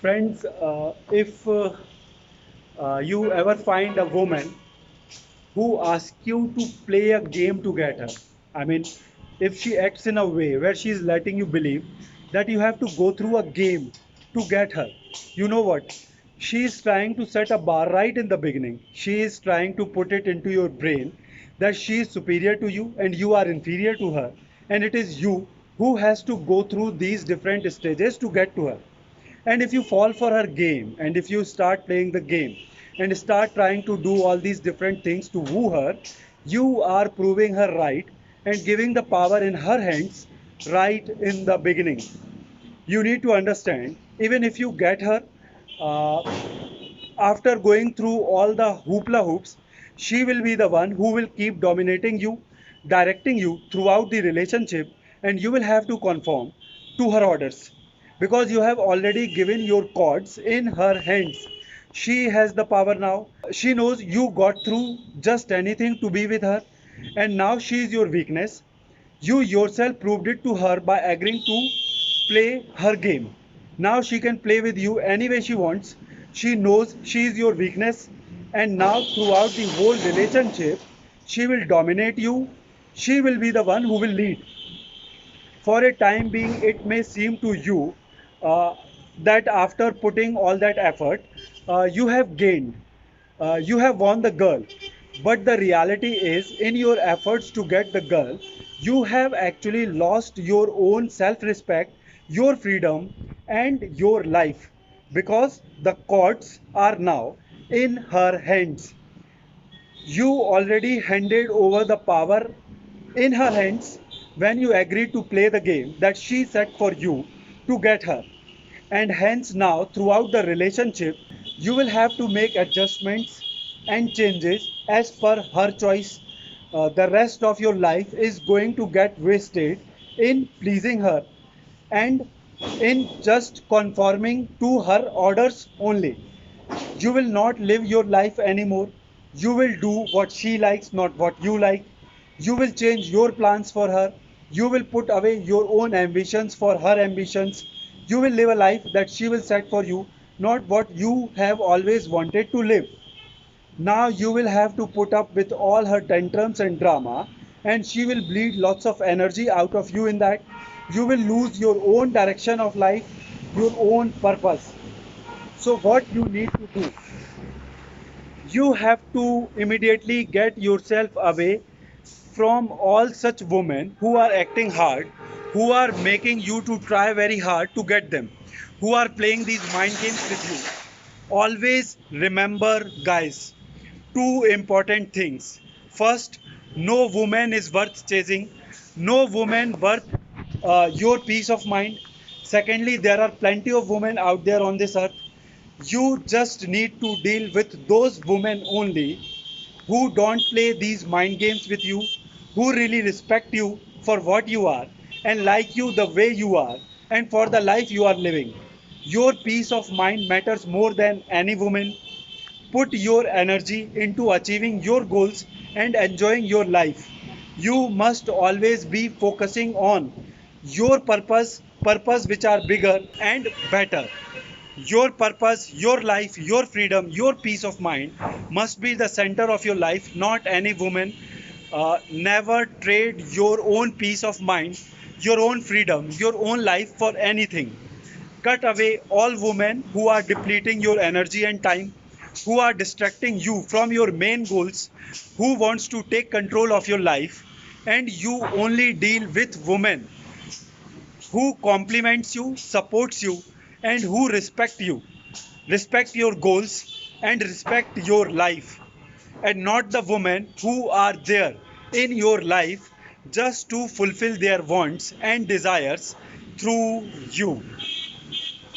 Friends, if you ever find a woman who asks you to play a game to get her, I mean, if she acts in a way where she is letting you believe that you have to go through a game to get her, you know what? She is trying to set a bar right in the beginning. She is trying to put it into your brain that she is superior to you and you are inferior to her. And it is you who has to go through these different stages to get to her. And if you fall for her game and if you start playing the game and start trying to do all these different things to woo her, you are proving her right and giving the power in her hands right in the beginning. You need to understand, even if you get her, uh, after going through all the hoopla hoops, she will be the one who will keep dominating you, directing you throughout the relationship, and you will have to conform to her orders because you have already given your cards in her hands. She has the power now. She knows you got through just anything to be with her, and now she is your weakness. You yourself proved it to her by agreeing to play her game. Now she can play with you any way she wants. She knows she is your weakness, and now throughout the whole relationship, she will dominate you. She will be the one who will lead. For a time being, it may seem to you uh, that after putting all that effort, you have gained, you have won the girl. But the reality is, in your efforts to get the girl, you have actually lost your own self respect, your freedom, and your life because the courts are now in her hands. You already handed over the power in her hands when you agreed to play the game that she set for you to get her. And hence, now throughout the relationship, you will have to make adjustments and changes as per her choice. The rest of your life is going to get wasted in pleasing her and in just conforming to her orders only. You will not live your life anymore. You will do what she likes, not what you like. You will change your plans for her. You will put away your own ambitions for her ambitions. You will live a life that she will set for you, not what you have always wanted to live. Now you will have to put up with all her tantrums and drama, and she will bleed lots of energy out of you in that. You will lose your own direction of life, your own purpose. So, what you need to do, you have to immediately get yourself away from all such women who are acting hard, who are making you to try very hard to get them, who are playing these mind games with you. Always remember, guys, two important things. First, no woman is worth chasing, no woman worth your peace of mind. Secondly, there are plenty of women out there on this earth. You just need to deal with those women only who don't play these mind games with you, who really respect you for what you are and like you the way you are and for the life you are living. Your peace of mind matters more than any woman. Put your energy into achieving your goals and enjoying your life. You must always be focusing on your purpose which are bigger and better. Your purpose, your life, your freedom, your peace of mind must be the center of your life, not any woman. Never trade your own peace of mind, your own freedom, your own life for anything. Cut away all women who are depleting your energy and time, who are distracting you from your main goals, who wants to take control of your life, and you only deal with women who compliments you, supports you, and who respect your goals, and respect your life, and not the women who are there in your life just to fulfill their wants and desires through you.